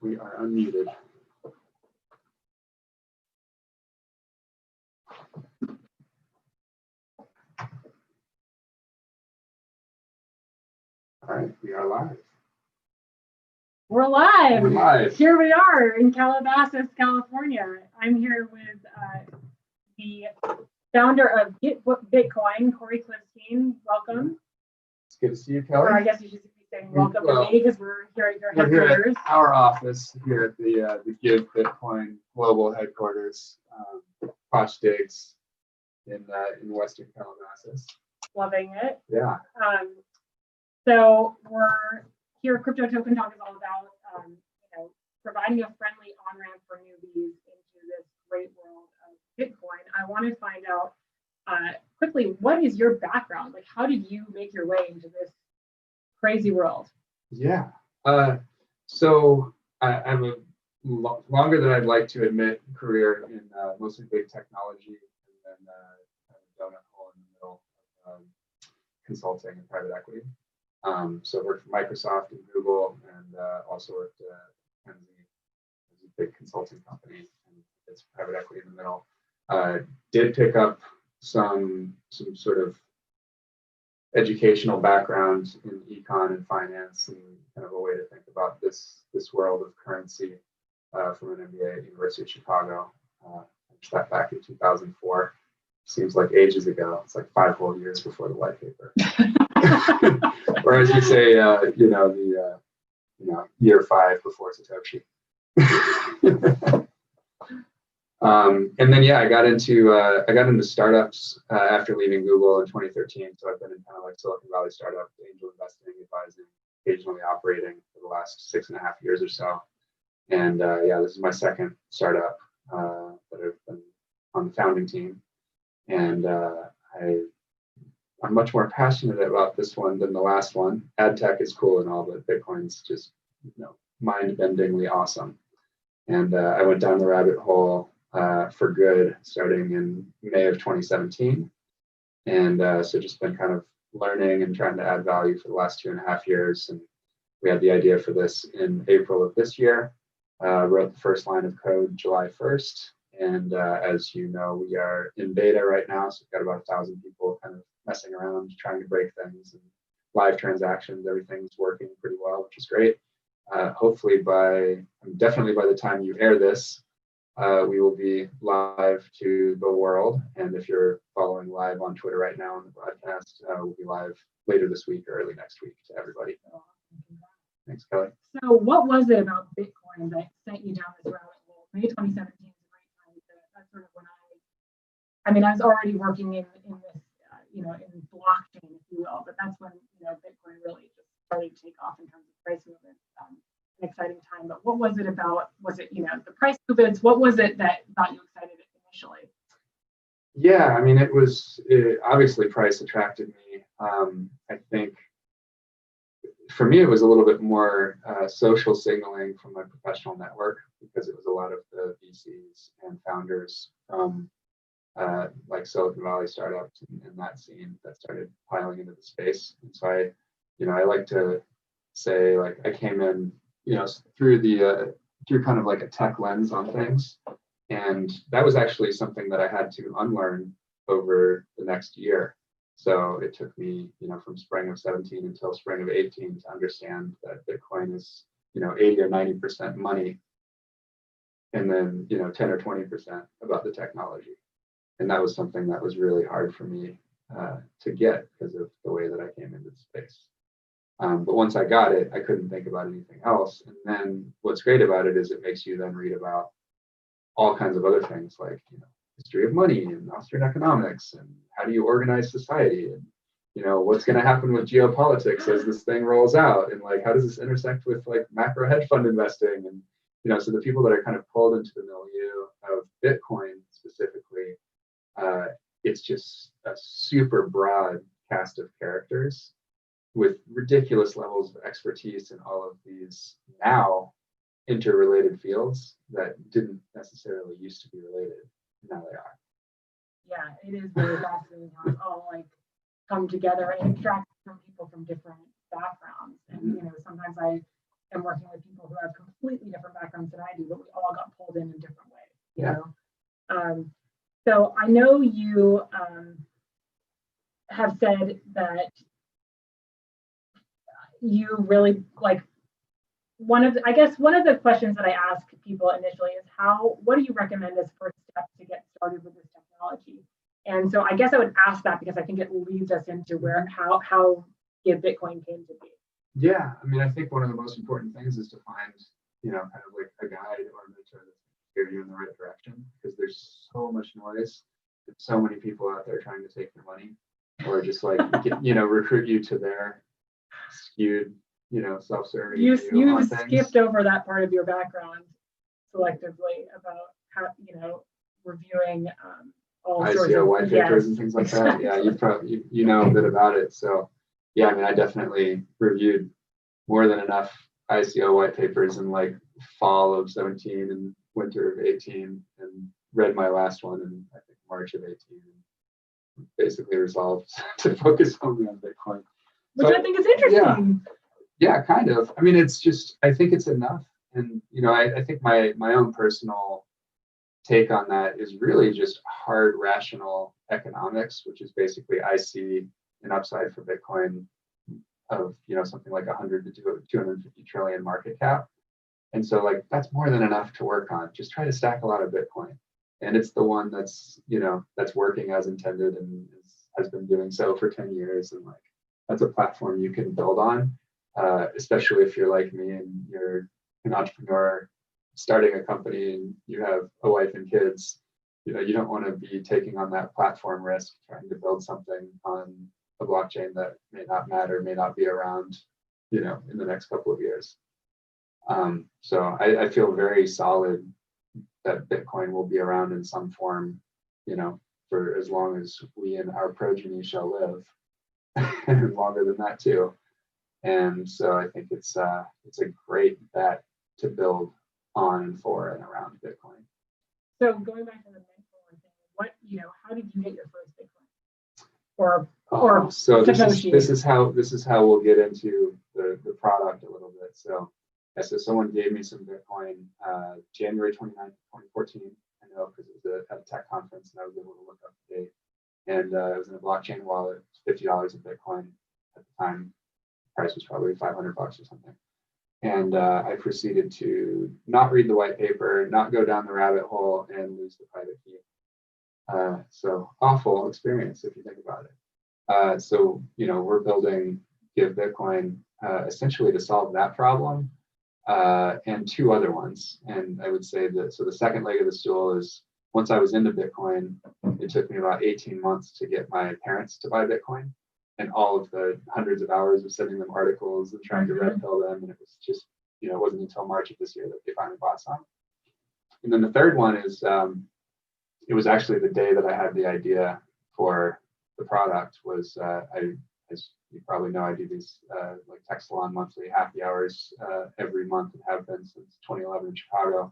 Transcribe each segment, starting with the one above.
We are unmuted. All right, we are live. We're live. We're live. Here we are in Calabasas, California. I'm here with the founder of GiveBitcoin, Cory Klippsten. Welcome. It's good to see you, Kelley. Or I guess you should be saying welcome to me because we're here at your We're headquarters. here at our office here at the GiveBitcoin global headquarters, Potch Digs in Western Calabasas. Loving it. Yeah. So we're here. Crypto Token Talk is all about providing a friendly on-ramp for newbies into this great world of Bitcoin. I want to find out quickly, what is your background? Like, how did you make your way into this crazy world? Yeah. So I have a longer than I'd like to admit career in mostly big technology, and then a donut hole in the middle of consulting and private equity. So I worked for Microsoft and Google, and also worked at Kenzie, a big consulting company, and it's private equity in the middle. Did pick up some sort of educational background in econ and finance, and kind of a way to think about this world of currency from an MBA at University of Chicago. I finished that back in 2004. Seems like ages ago. It's like 5 whole years before the white paper. Or as you say, year 5 before Satoshi. And then I got into startups after leaving Google in 2013. So I've been in kind of like Silicon Valley startup, angel investing, advising, occasionally operating for the last 6.5 years or so. And this is my second startup that I've been on the founding team. And I'm much more passionate about this one than the last one. Ad tech is cool and all, but Bitcoin's just mind-bendingly awesome. And I went down the rabbit hole for good starting in May of 2017. And so just been kind of learning and trying to add value for the last 2.5 years. And we had the idea for this in April of this year. Wrote the first line of code July 1st. And as you know, we are in beta right now. So we've got about 1,000 people kind of messing around, trying to break things, and live transactions, everything's working pretty well, which is great. Hopefully definitely by the time you air this, we will be live to the world. And if you're following live on Twitter right now on the broadcast, we'll be live later this week or early next week to everybody. Thanks, Kelley. So what was it about Bitcoin that sent you down this rabbit hole? May 2017 is a great time. That's sort of when I was already working in this, in blockchain, if you will, but that's when, Bitcoin really just started to take off in terms of price movement. An exciting time. But what was it about? Was it, the price movements? What was it that got you excited initially? Yeah, I mean, obviously price attracted me. I think for me, it was a little bit more social signaling from my professional network, because it was a lot of the VCs and founders from like Silicon Valley startups and that scene that started piling into the space. And so I like to say, like, I came in, through kind of like a tech lens on things. And that was actually something that I had to unlearn over the next year. So it took me, from spring of 17 until spring of 18 to understand that Bitcoin is, 80 or 90% money, and then, 10 or 20% about the technology. And that was something that was really hard for me to get because of the way that I came into the space. But once I got it, I couldn't think about anything else. And then what's great about it is it makes you then read about all kinds of other things, like, history of money and Austrian economics, and how do you organize society, and what's going to happen with geopolitics as this thing rolls out, and like how does this intersect with like macro hedge fund investing, and so the people that are kind of pulled into the milieu of Bitcoin specifically, it's just a super broad cast of characters with ridiculous levels of expertise in all of these now interrelated fields that didn't necessarily used to be related. Now they are. Yeah, it is very fascinating how it's all like come together and extract from people from different backgrounds. And sometimes I am working with people who have completely different backgrounds than I do, but we all got pulled in different ways, you Yeah. know? So I know you have said that you really like one of the questions that I ask people initially is what do you recommend as first steps to get started with this technology? And so I guess I would ask that because I think it leads us into how GiveBitcoin came to be. Yeah, I mean, I think one of the most important things is to find, kind of like a guide or a mentor that's going to steer you in the right direction, because there's so much noise and so many people out there trying to take your money or just like, recruit you to their skewed, self-serving You view on things. skipped over that part of your background selectively about how, reviewing all sorts ICO of white papers and things like that. Yeah, you probably you know a bit about it. So yeah, I mean, I definitely reviewed more than enough ICO white papers in like fall of 17 and winter of 18, and read my last one in I think March of 18. And basically resolved to focus only on Bitcoin. Which I think is interesting. Yeah, kind of. I mean, it's just, I think it's enough. And, I think my own personal take on that is really just hard rational economics, which is basically I see an upside for Bitcoin of, something like 100 to 250 trillion market cap. And so like, that's more than enough to work on. Just try to stack a lot of Bitcoin. And it's the one that's, that's working as intended and has been doing so for 10 years. And like, that's a platform you can build on, especially if you're like me and you're an entrepreneur starting a company and you have a wife and kids. You don't want to be taking on that platform risk, trying to build something on a blockchain that may not matter, may not be around, in the next couple of years. So I feel very solid that Bitcoin will be around in some form, for as long as we and our progeny shall live, and longer than that too. And so I think it's a great bet to build on and for and around Bitcoin. So going back to the mentor thing, how did you get your first Bitcoin? Or so this is how we'll get into the product a little bit. So someone gave me some Bitcoin January 29th, 2014. I know because it was at a tech conference and I was able to look up the date. And it was in a blockchain wallet, $50 of Bitcoin at the time. Price was probably $500 or something. And I proceeded to not read the white paper, not go down the rabbit hole, and lose the private key. So awful experience if you think about it. So we're building GiveBitcoin essentially to solve that problem and two other ones. And I would say that the second leg of the stool is once I was into Bitcoin, it took me about 18 months to get my parents to buy Bitcoin. And all of the hundreds of hours of sending them articles and trying to red pill them. And it was just, it wasn't until March of this year that they finally bought some. And then the third one is, it was actually the day that I had the idea for the product was, as you probably know, I do these like tech salon monthly happy hours every month and have been since 2011 in Chicago.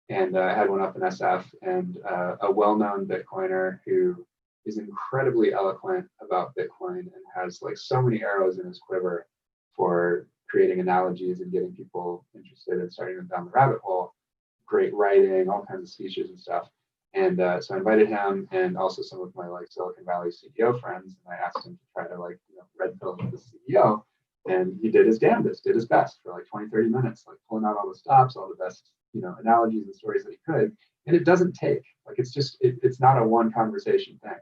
And I had one up in SF, and a well-known Bitcoiner who is incredibly eloquent about Bitcoin and has like so many arrows in his quiver for creating analogies and getting people interested in starting them down the rabbit hole. Great writing, all kinds of speeches and stuff. And so I invited him and also some of my like Silicon Valley CEO friends, and I asked him to try to like red pill the CEO. And he did his damnedest, did his best for like 20, 30 minutes, like pulling out all the stops, all the best, analogies and stories that he could. And it doesn't take, like, it's just, it's not a one conversation thing.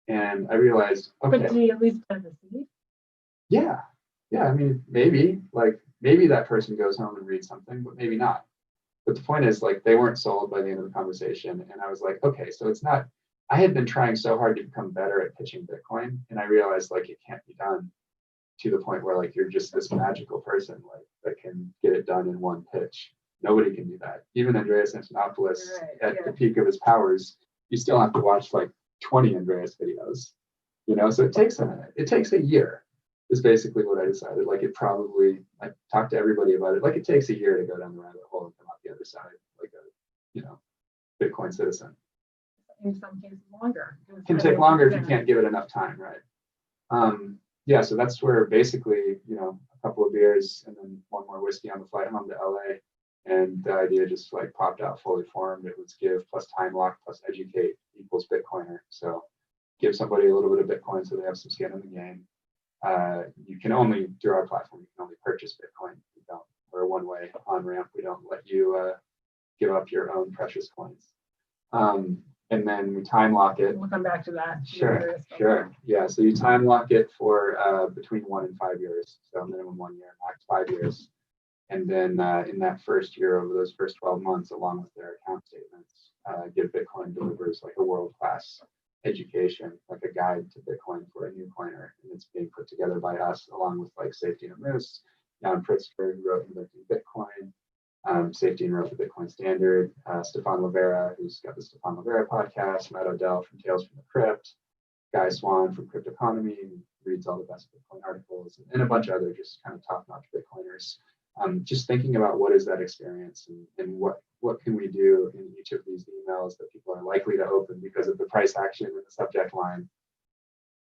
And I realized, okay. But do you at least plant the seed? Yeah. I mean, maybe that person goes home and reads something, but maybe not. But the point is, like, they weren't sold by the end of the conversation. And I was like, okay, so it's not, I had been trying so hard to become better at pitching Bitcoin. And I realized, like, it can't be done to the point where, like, you're just this magical person, like, that can get it done in one pitch. Nobody can do that. Even Andreas Antonopoulos, at the peak of his powers, you still have to watch, like, 20 Andreas videos, so it takes a minute. It takes a year is basically what I decided. Like I talked to everybody about it. Like it takes a year to go down the rabbit hole and come out the other side, like a, Bitcoin citizen. In some cases longer. It can take longer if you can't give it enough time, right? yeah, so that's where basically, a couple of beers and then one more whiskey on the flight home to LA. And the idea just like popped out fully formed. It was give plus time lock plus educate equals Bitcoiner. So give somebody a little bit of Bitcoin so they have some skin in the game. You can only, through our platform, you can only purchase Bitcoin. We're a one-way on-ramp. We don't let you give up your own precious coins. And then we time lock it. We'll come back to that. Sure. Yeah, so you time lock it for between 1 and 5 years. So minimum 1 year, max 5 years. And then in that first year, over those first 12 months, along with their account statements, GiveBitcoin delivers like a world-class education, like a guide to Bitcoin for a new coiner. And it's being put together by us, along with like Safety and Moose, Jan Pritzker, who wrote Inventing Bitcoin, Safety and wrote the Bitcoin Standard, Stefan Livera, who's got the Stefan Livera podcast, Matt Odell from Tales from the Crypt, Guy Swan from Cryptoconomy, who reads all the best Bitcoin articles, and a bunch of other just kind of top-notch Bitcoiners. Just thinking about what is that experience and what can we do in each of these emails that people are likely to open because of the price action in the subject line.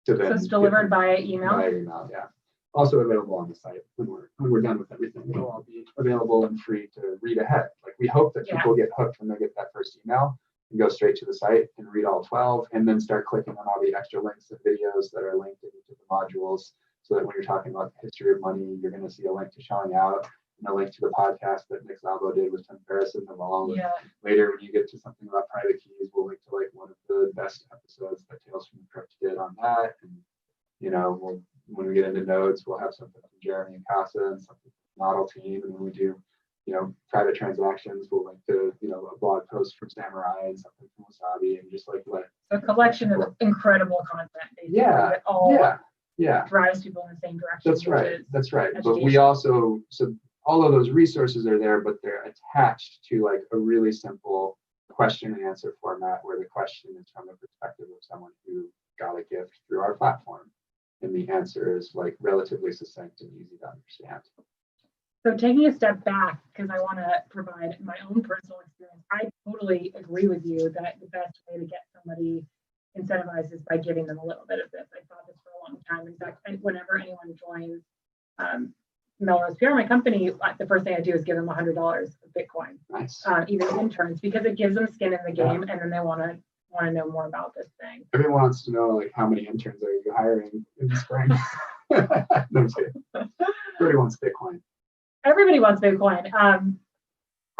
So it's delivered by email? By email, yeah. Also available on the site when we're done with everything. It'll all be available and free to read ahead. Like we hope that people get hooked when they get that first email and go straight to the site and read all 12 and then start clicking on all the extra links and videos that are linked in each of the modules so that when you're talking about the history of money, you're going to see a link to Showing Out and a link to the podcast that Nick Szabo did with Tim Ferriss, and along with later when you get to something about private keys, we'll link to like one of the best episodes that Tales from the Crypt did on that. And when we get into nodes, we'll have something from Jeremy and Casa and something from the model team. And when we do, private transactions, we'll link to, a blog post from Samurai and something from Wasabi and just like let a collection of incredible content. That all drives people in the same direction. That's right. Education. But we also, so all of those resources are there, but they're attached to like a really simple question and answer format where the question is from the perspective of someone who got a gift through our platform. And the answer is like relatively succinct and easy to understand. So taking a step back, because I want to provide my own personal experience, I totally agree with you that the best way to get somebody incentivized is by giving them a little bit of this. I thought this for a long time. In fact, whenever anyone joins Melrose PR, my company, the first thing I do is give them $100 of Bitcoin. Nice. Even interns, because it gives them skin in the game, and then they want to know more about this thing. Everyone wants to know like how many interns are you hiring in the spring? No, I'm kidding. Everybody wants Bitcoin. Everybody wants Bitcoin.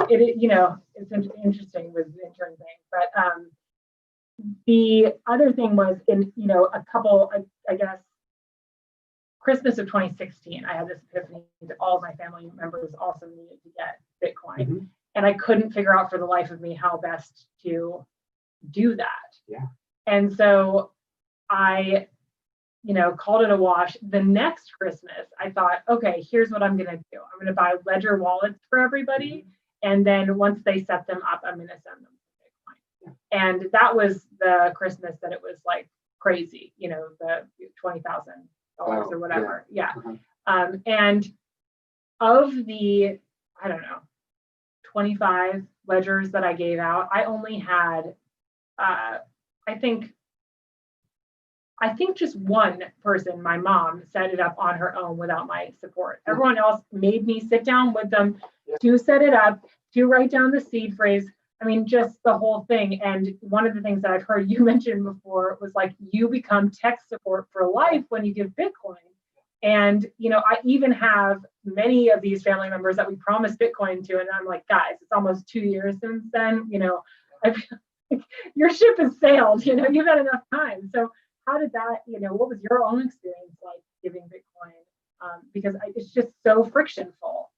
It's interesting with the intern thing, but the other thing was in a couple, I guess, Christmas of 2016, I had this epiphany that all of my family members also needed to get Bitcoin, and I couldn't figure out for the life of me how best to do that. Yeah. And so I, called it a wash. The next Christmas, I thought, okay, here's what I'm going to do. I'm going to buy Ledger wallets for everybody. And then once they set them up, I'm going to send them Bitcoin. Yeah. And that was the Christmas that it was like crazy, the $20,000 or whatever. Yeah. And of the, 25 ledgers that I gave out, I only had, I think just one person, my mom, set it up on her own without my support. Everyone else made me sit down with them to set it up, to write down the seed phrase. I mean, just the whole thing. And one of the things that I've heard you mention before was like, you become tech support for life when you give Bitcoin. And, I even have many of these family members that we promised Bitcoin to. And I'm like, guys, it's almost 2 years since then. I feel like your ship has sailed, you've had enough time. So how did that, what was your own experience like giving Bitcoin? Because it's just so frictionful.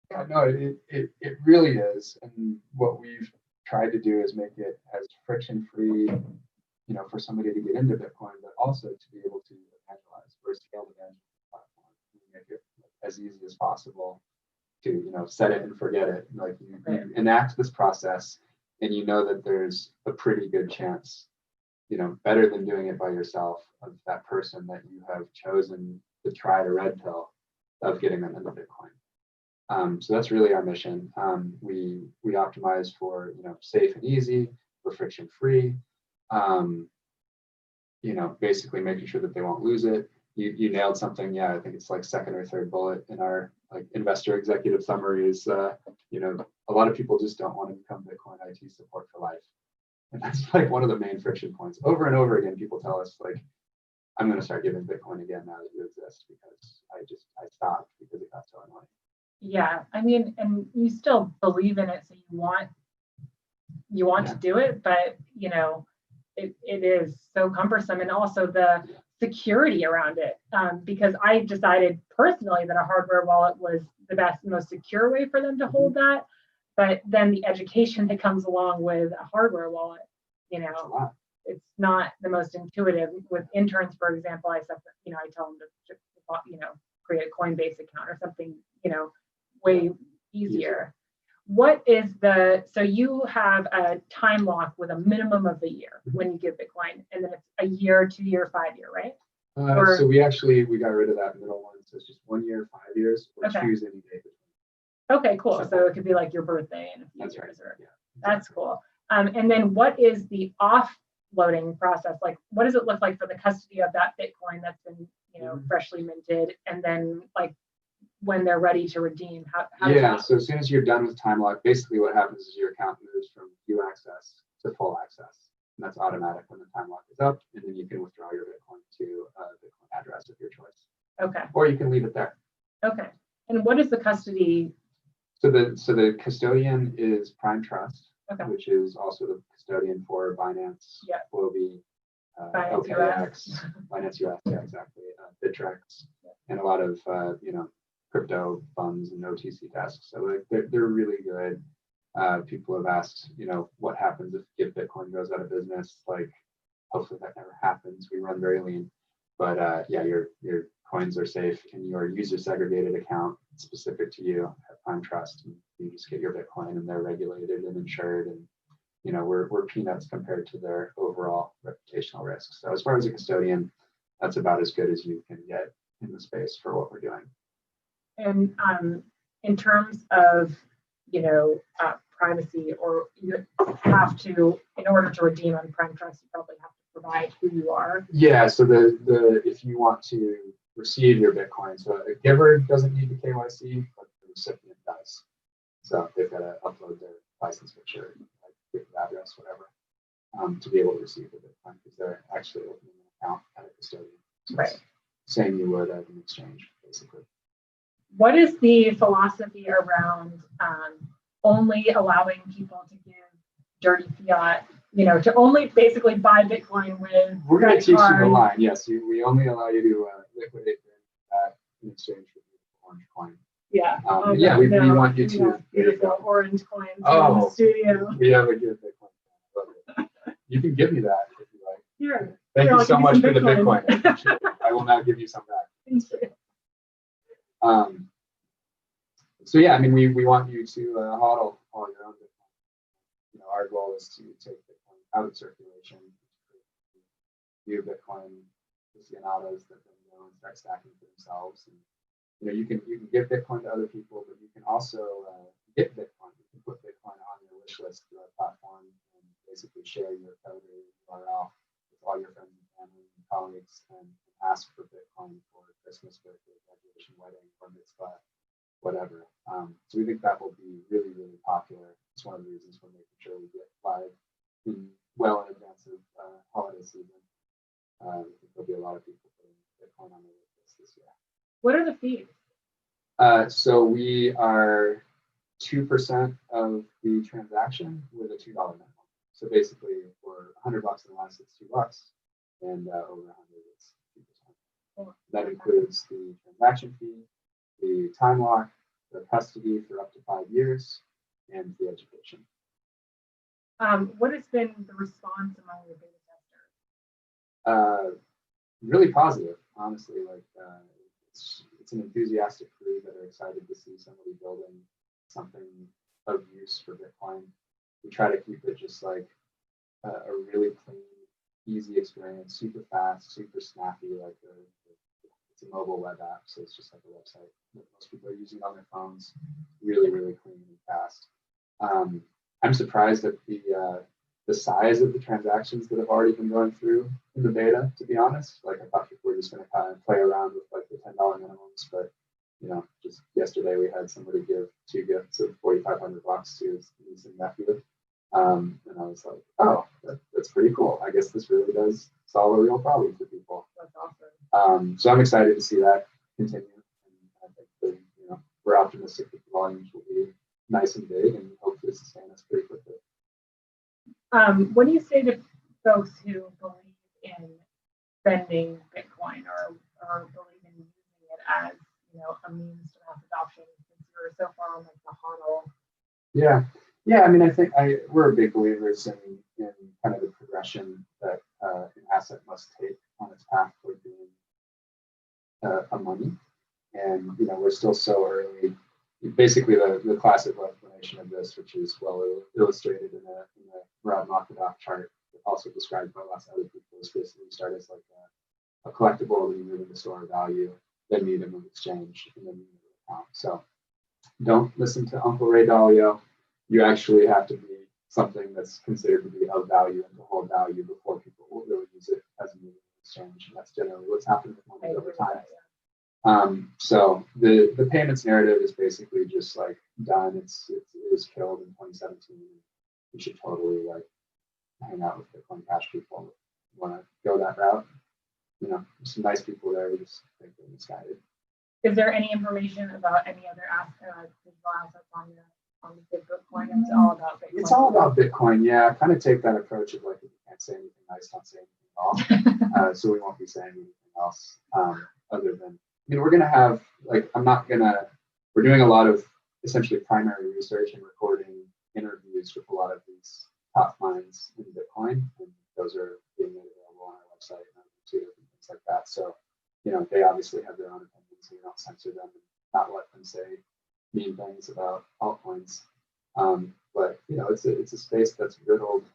It really is. And what we've tried to do is make it as friction-free, for somebody to get into Bitcoin, but also to be able to evangelize or scale the platform, make it as easy as possible to, set it and forget it. Like you enact this process and you know that there's a pretty good chance, better than doing it by yourself, of that person that you have chosen to try the red pill of getting them into Bitcoin. So that's really our mission. We optimize for safe and easy, for friction free, basically making sure that they won't lose it. You nailed something. Yeah, I think it's like second or third bullet in our like investor executive summary is, a lot of people just don't want to become Bitcoin IT support for life. And that's like one of the main friction points. Over and over again, people tell us like, I'm going to start giving Bitcoin again now that you exist, because I stopped because it got so annoying. Yeah, I mean, and you still believe in it, so you want to do it, but it is so cumbersome, and also the security around it. Because I decided personally that a hardware wallet was the best, most secure way for them to hold that. But then the education that comes along with a hardware wallet, it's not the most intuitive. With interns, for example, I tell them to create a Coinbase account or something, way easier. What is so you have a time lock with a minimum of a year when you give Bitcoin, and then it's a year, 2 year, 5 year, right? So we got rid of that middle one. So it's just 1 year, 5 years, or choose any day. Okay, cool. So it could be like your birthday in a few years. Right. Or, yeah, that's cool. And then what is the offloading process? Like, what does it look like for the custody of that Bitcoin that's been, freshly minted, and then like when they're ready to redeem? How so as soon as you're done with time lock, basically what happens is your account moves from view access to full access. And that's automatic when the time lock is up, and then you can withdraw your Bitcoin to a Bitcoin address of your choice. Okay. Or you can leave it there. Okay. And what is the custody? So the custodian is Prime Trust, Okay. which is also the custodian for Binance, Huobi, Binance OKX, US. Binance US, yeah, exactly, Bittrex, and a lot of crypto funds and OTC desks. So like they're really good. People have asked, what happens if Bitcoin goes out of business? Like, hopefully that never happens. We run very lean, but your coins are safe in your user segregated account specific to you at Prime Trust. And you just get your Bitcoin, and they're regulated and insured, and we're peanuts compared to their overall reputational risk. So as far as a custodian, that's about as good as you can get in the space for what we're doing. And in terms of privacy, or you have to, in order to redeem on Prime Trust, you probably have to provide who you are. Yeah. So if you want to receive your Bitcoin, so a giver doesn't need the KYC, but the recipient does. So they've got to upload their license picture, like address, whatever, to be able to receive the Bitcoin, because they're actually opening an account at a custodian. So right. Same you would at an exchange, basically. What is the philosophy around only allowing people to give dirty fiat, to only basically buy Bitcoin with We're going to teach you the line. Yes, we only allow you to liquidate that in exchange for orange coin. Yeah. We want you to. Beautiful orange coins in the studio. We have a good Bitcoin. You can give me that if you like. Here. Thank you so much for the Bitcoin. I will now give you some back. So yeah, I mean, we want you to hodl all your own Bitcoin. Our goal is to take Bitcoin out of circulation, view Bitcoin aficionados that then go and start stacking for themselves. And you can give Bitcoin to other people, but you can also get Bitcoin. You can put Bitcoin on your wish list through our platform and basically share your code or URL with all your friends and family and colleagues, and ask for Bitcoin for Christmas, birthday, graduation, wedding, or mitzvah, whatever. So we think that will be really, really popular. It's one of the reasons we're making sure we get live well in advance of holiday season. I think there'll be a lot of people putting Bitcoin on their list this year. What are the fees? So we are 2% of the transaction with a $2 minimum. So basically, for $100 and less, it's $2, and over 100, it's 2%. That includes the transaction fee, the time lock, the custody for up to 5 years, and the education. What has been the response among your beta testers? Really positive, honestly. Like it's an enthusiastic crew that are excited to see somebody building something of use for Bitcoin. We try to keep it just like a really clean, easy experience, super fast, super snappy. Like it's a mobile web app, so it's just like a website that most people are using on their phones. Really, really clean and fast. I'm surprised at the the size of the transactions that have already been going through in the beta, to be honest. Like I thought people were just going to kind of play around with like the $10 minimums, but just yesterday we had somebody give 2 gifts of $4,500 to his niece and nephew. And I was like, oh, that's pretty cool. I guess this really does solve a real problem for people. That's awesome. So I'm excited to see that continue. And I think that, we're optimistic that the volumes will be nice and big and hopefully sustain us pretty quickly. What do you say to folks who believe in spending Bitcoin or believe in using it as, a means to mass adoption since you're so far on like the HODL? Yeah. I mean, I think we're big believers in kind of the progression that an asset must take on its path toward being a money. And, we're still so early. Basically, the classic explanation of this, which is well illustrated in a Rob Makadok chart, also described by lots of other people, is basically start as like a collectible, then you move into store of value, then medium of exchange, and then medium of account. So don't listen to Uncle Ray Dalio. You actually have to be something that's considered to be of value and to hold value before people will really use it as a medium of exchange. And that's generally what's happened with money over time. So the payments narrative is basically just like done. It was killed in 2017. You should totally like hang out with Bitcoin Cash people. Want to go that route? There's some nice people there. We just think they're misguided. Is there any information about any other digital assets on the Bitcoin? It's all about Bitcoin. It's all about Bitcoin. Yeah, I kind of take that approach of like, if you can't say anything nice, don't say anything at all. So we won't be saying anything else other than. We're going to have, we're doing a lot of essentially primary research and recording interviews with a lot of these top minds in Bitcoin. And those are being made available on our website and YouTube and things like that. So, they obviously have their own opinions, so we don't censor them and not let them say mean things about altcoins. But, it's a space that's riddled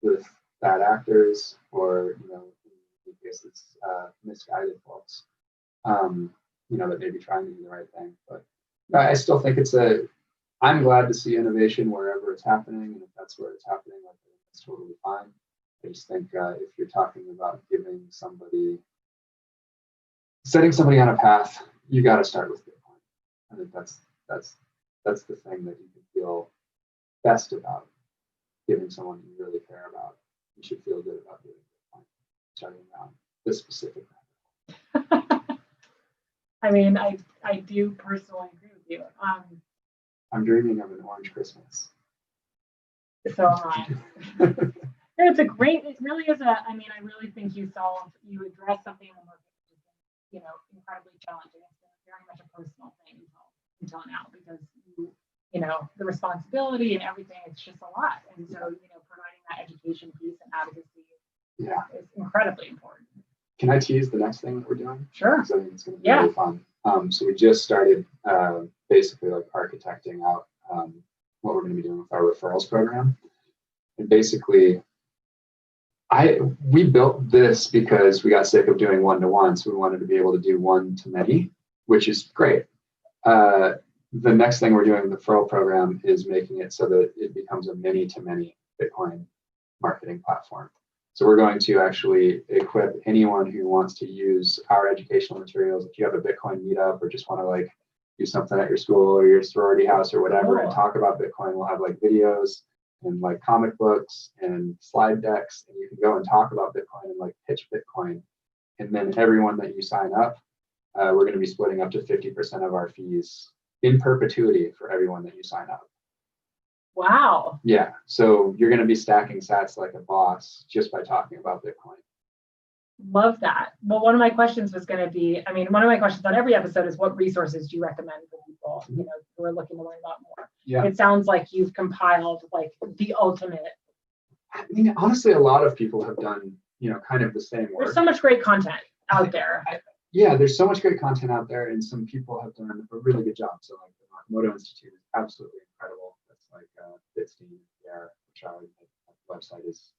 with bad actors or, in cases, misguided folks. That may be trying to do the right thing. But I still think I'm glad to see innovation wherever it's happening. And if that's where it's happening, that's totally fine. I just think if you're talking about setting somebody on a path, you got to start with Bitcoin. I think that's the thing that you can feel best about giving someone you really care about. You should feel good about doing Bitcoin, starting around this specific matter. I mean, I do personally agree with you. I'm dreaming of an orange Christmas. So am I. It really is I really think you address something in the market which is, incredibly challenging. It's been very much a personal thing until now because the responsibility and everything, it's just a lot. And so, providing that education piece and advocacy is incredibly important. Can I tease the next thing that we're doing? Sure. Because I think it's going to be really fun. So we just started basically like architecting out what we're going to be doing with our referrals program. And basically, we built this because we got sick of doing one-to-one, so we wanted to be able to do one-to-many, which is great. The next thing we're doing with the referral program is making it so that it becomes a many-to-many Bitcoin marketing platform. So we're going to actually equip anyone who wants to use our educational materials. If you have a Bitcoin meetup or just want to do something at your school or your sorority house or whatever and talk about Bitcoin, we'll have videos and comic books and slide decks, and you can go and talk about Bitcoin and pitch Bitcoin. And then everyone that you sign up, we're going to be splitting up to 50% of our fees in perpetuity for everyone that you sign up. Wow. Yeah. So you're going to be stacking sats like a boss just by talking about Bitcoin. Love that. Well, one of my questions was going to be, one of my questions on every episode is what resources do you recommend for people, who are looking to learn about more? Yeah. It sounds like you've compiled the ultimate. Honestly, a lot of people have done, kind of the same work. There's so much great content out there. There's so much great content out there, and some people have done a really good job. So the Nakamoto Institute is absolutely incredible. That's Klippsten there, which our website is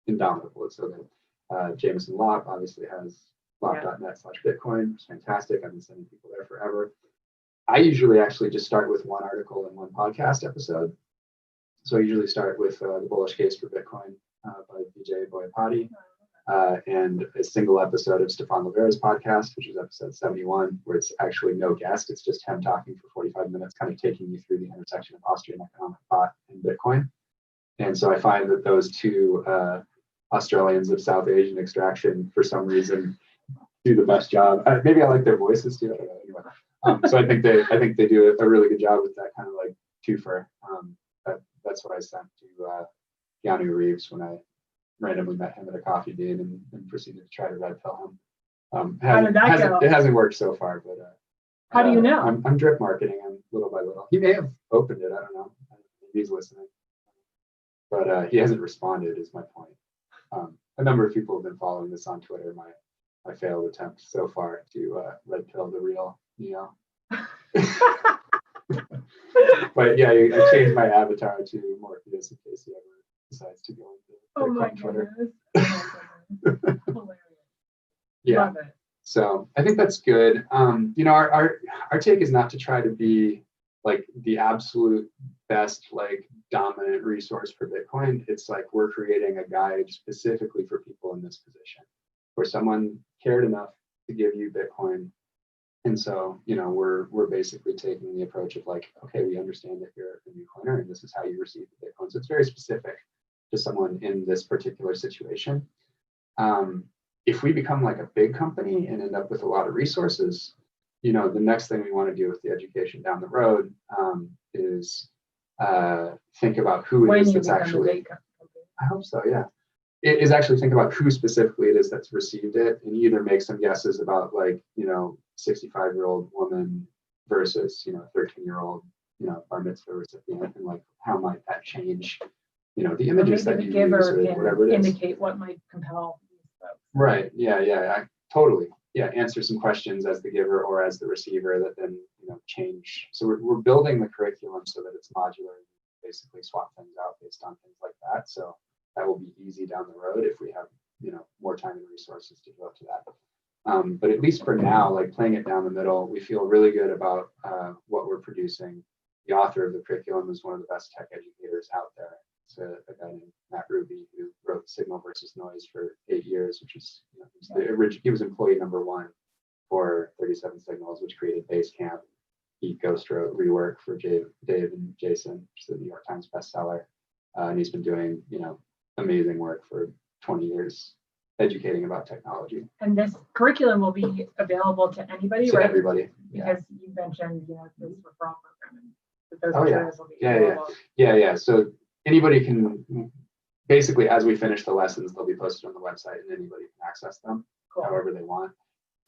indomitable. It's so good. Jameson Locke obviously has lock.net/Bitcoin. It's fantastic. I've been sending people there forever. I usually actually just start with one article and one podcast episode. So I usually start with the bullish case for Bitcoin by BJ Boyapati, and a single episode of Stefan Livera's podcast, which is episode 71, where it's actually no guest. It's just him talking for 45 minutes, kind of taking you through the intersection of Austrian economic thought and Bitcoin. And so I find that those two Australians of South Asian extraction, for some reason, do the best job. Maybe I like their voices too. I don't know. Anyway, so I think they do a really good job with that kind of like twofer. That's what I sent to Keanu Reeves when I randomly met him at a coffee bean and proceeded to try to red pill him. How did that go? It hasn't worked so far, but how do you know? I'm drip marketing him little by little. He may have opened it. I don't know. He's listening, but he hasn't responded. Is my point. A number of people have been following this on Twitter. My failed attempt so far to red pill the real Neo. But yeah, I changed my avatar to Morpheus in case he ever decides to go into Bitcoin Twitter. Hilarious. Yeah. Love it. So I think that's good. Our take is not to try to be like the absolute best, like dominant resource for Bitcoin. It's like we're creating a guide specifically for people in this position, where someone cared enough to give you Bitcoin. And so, we're basically taking the approach of like, okay, we understand that you're a new coiner and this is how you receive the Bitcoin. So it's very specific to someone in this particular situation. If we become like a big company and end up with a lot of resources, the next thing we want to do with the education down the road is think about who it is that's actually. I hope so, yeah. It is actually think about who specifically it is that's received it, and either make some guesses about like 65-year-old woman versus 13-year-old bar mitzvah recipient, and like how might that change the images that you use or whatever it is. Indicate what might compel these folks. Right. Yeah. Totally. Yeah. Answer some questions as the giver or as the receiver that then change. So we're building the curriculum so that it's modular, basically swap things out based on things like that. So that will be easy down the road if we have more time and resources to devote to that. But at least for now, like playing it down the middle, we feel really good about what we're producing. The author of the curriculum is one of the best tech educators out there. It's a guy named Matt Ruby who wrote Signal versus Noise for 8 years, which is he was employee number 1 for 37 Signals, which created Basecamp. He ghost wrote Rework for Dave and Jason, which is a New York Times bestseller, and he's been doing amazing work for 20 years educating about technology. And this curriculum will be available to anybody, to right? Everybody. Because you mentioned this referral program and that those materials will be available. Yeah. So anybody can basically, as we finish the lessons, they'll be posted on the website and anybody can access them however they want.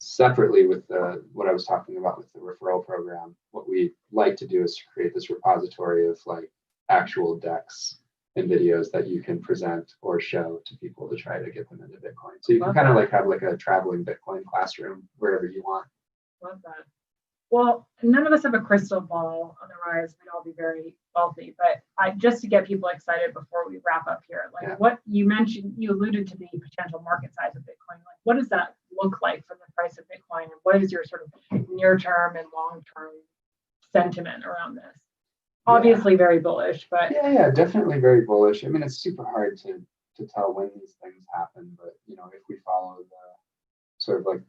Separately with what I was talking about with the referral program, what we like to do is to create this repository of like actual decks and videos that you can present or show to people to try to get them into Bitcoin. So you can kind of like have like a traveling Bitcoin classroom wherever you want. Love that. Well, none of us have a crystal ball, otherwise we'd all be very wealthy. But just to get people excited before we wrap up here, like what you mentioned, you alluded to the potential market size of Bitcoin. Like, what does that look like for the price of Bitcoin, and what is your sort of near-term and long-term sentiment around this? Obviously, very bullish, but yeah, definitely very bullish. I mean, it's super hard to tell when these things happen, but if we follow the sort of like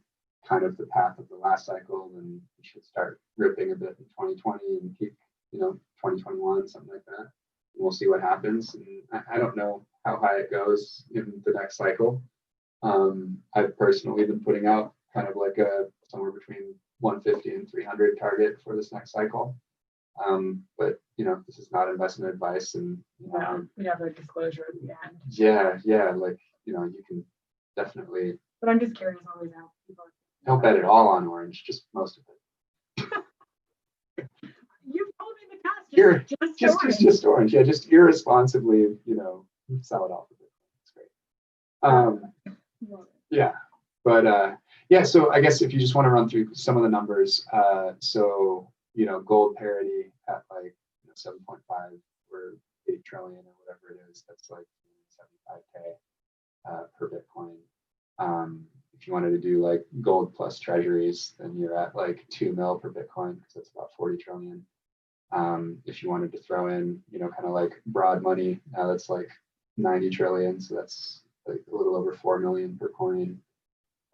kind of the path of the last cycle, then we should start ripping a bit in 2020 and peak 2021, something like that. And we'll see what happens. And I don't know how high it goes in the next cycle. I've personally been putting out kind of like a somewhere between 150 and 300 target for this next cycle. But this is not investment advice, and we have a disclosure at the end. Yeah, like you can definitely. But I'm just curious always how people. Don't bet it all on orange, just most of it. You've told me in the past. Just orange. Yeah, just irresponsibly, sell it off of it. It's great. Yeah, but so I guess if you just want to run through some of the numbers, gold parity at like 7.5 or 8 trillion or whatever it is, that's like 75K per Bitcoin. If you wanted to do like gold plus treasuries, then you're at like 2 mil per Bitcoin, because that's about 40 trillion. If you wanted to throw in, kind of like broad money, that's like 90 trillion. So that's like a little over 4 million per coin.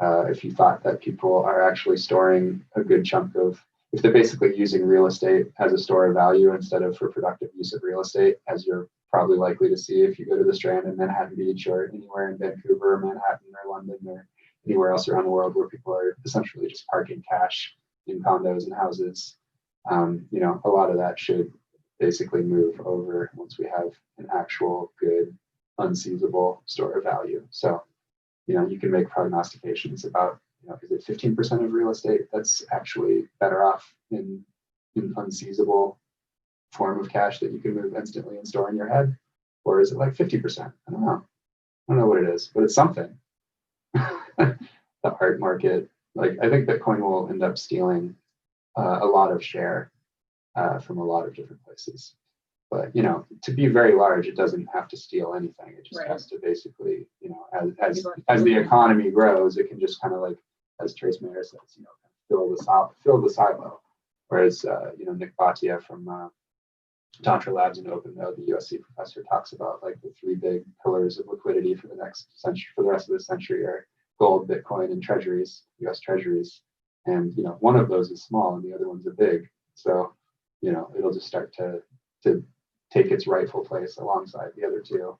If you thought that people are actually storing a good chunk of, if they're basically using real estate as a store of value instead of for productive use of real estate, as you're probably likely to see if you go to the Strand in Manhattan Beach or anywhere in Vancouver or Manhattan or London or anywhere else around the world where people are essentially just parking cash in condos and houses. A lot of that should basically move over once we have an actual good, unseizable store of value. So, you can make prognostications about, is it 15% of real estate that's actually better off in unseizable form of cash that you can move instantly and store in your head? Or is it like 50%? I don't know. I don't know what it is, but it's something. The art market, like I think Bitcoin will end up stealing a lot of share from a lot of different places. But to be very large, it doesn't have to steal anything. It just has to basically, as the economy grows, it can just kind of like, as Trace Mayer says, fill the silo. Whereas Nick Bhatia from Tantra Labs and OpenNode, the USC professor, talks about like the 3 big pillars of liquidity for the next century, for the rest of the century, are gold, Bitcoin, and treasuries, US treasuries. And one of those is small and the other ones are big. So it'll just start to take its rightful place alongside the other two,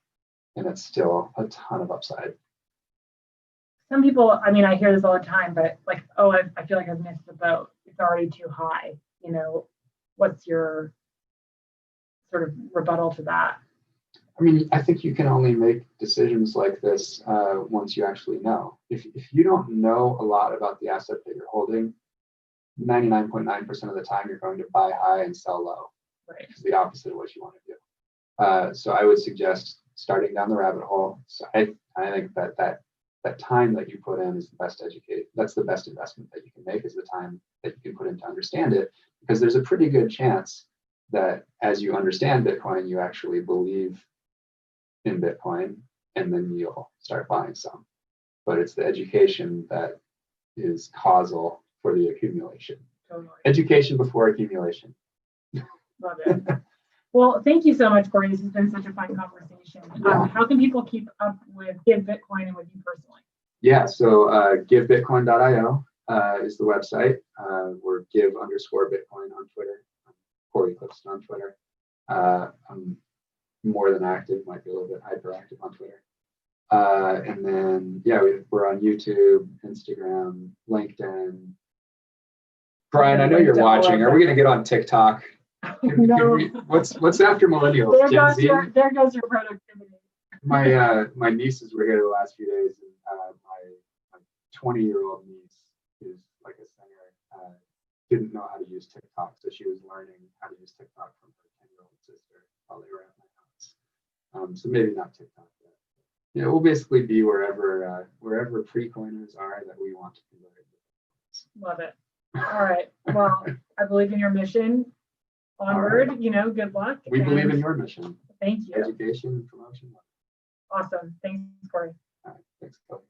and it's still a ton of upside. Some people, I mean, I hear this all the time, but like, oh, I feel like I've missed the boat. It's already too high. What's your sort of rebuttal to that? I mean, I think you can only make decisions like this once you actually know. If you don't know a lot about the asset that you're holding, 99.9% of the time you're going to buy high and sell low. Right. It's the opposite of what you want to do. So I would suggest starting down the rabbit hole. So I think that time that you put in is the best that's the best investment that you can make, is the time that you can put in to understand it, because there's a pretty good chance that as you understand Bitcoin, you actually believe in Bitcoin, and then you'll start buying some. But it's the education that is causal for the accumulation. Totally. Education before accumulation. Love it. Well, thank you so much, Cory. This has been such a fun conversation. Yeah. How can people keep up with GiveBitcoin and with you personally? Yeah, so GiveBitcoin.io is the website. We're give_Bitcoin on Twitter. Cory Klippsten on Twitter. I'm more than active, might be a little bit hyperactive on Twitter. And then, we're on YouTube, Instagram, LinkedIn. Brian, I know you're watching. Are we going to get on TikTok? No. What's after millennials? There goes your productivity. My nieces were here the last few days, and my 20-year-old niece, who's like a singer, didn't know how to use TikTok, so she was learning how to use TikTok from her 10-year-old sister while they were at my house. So maybe not TikTok, but we'll basically be wherever pre-coiners are that we want to convert. Love it. All right. Well, I believe in your mission. Onward, right. Good luck. We believe in your mission. Thank you. Education, promotion. Awesome. Thanks, Cory. All right. Thanks, Kelley.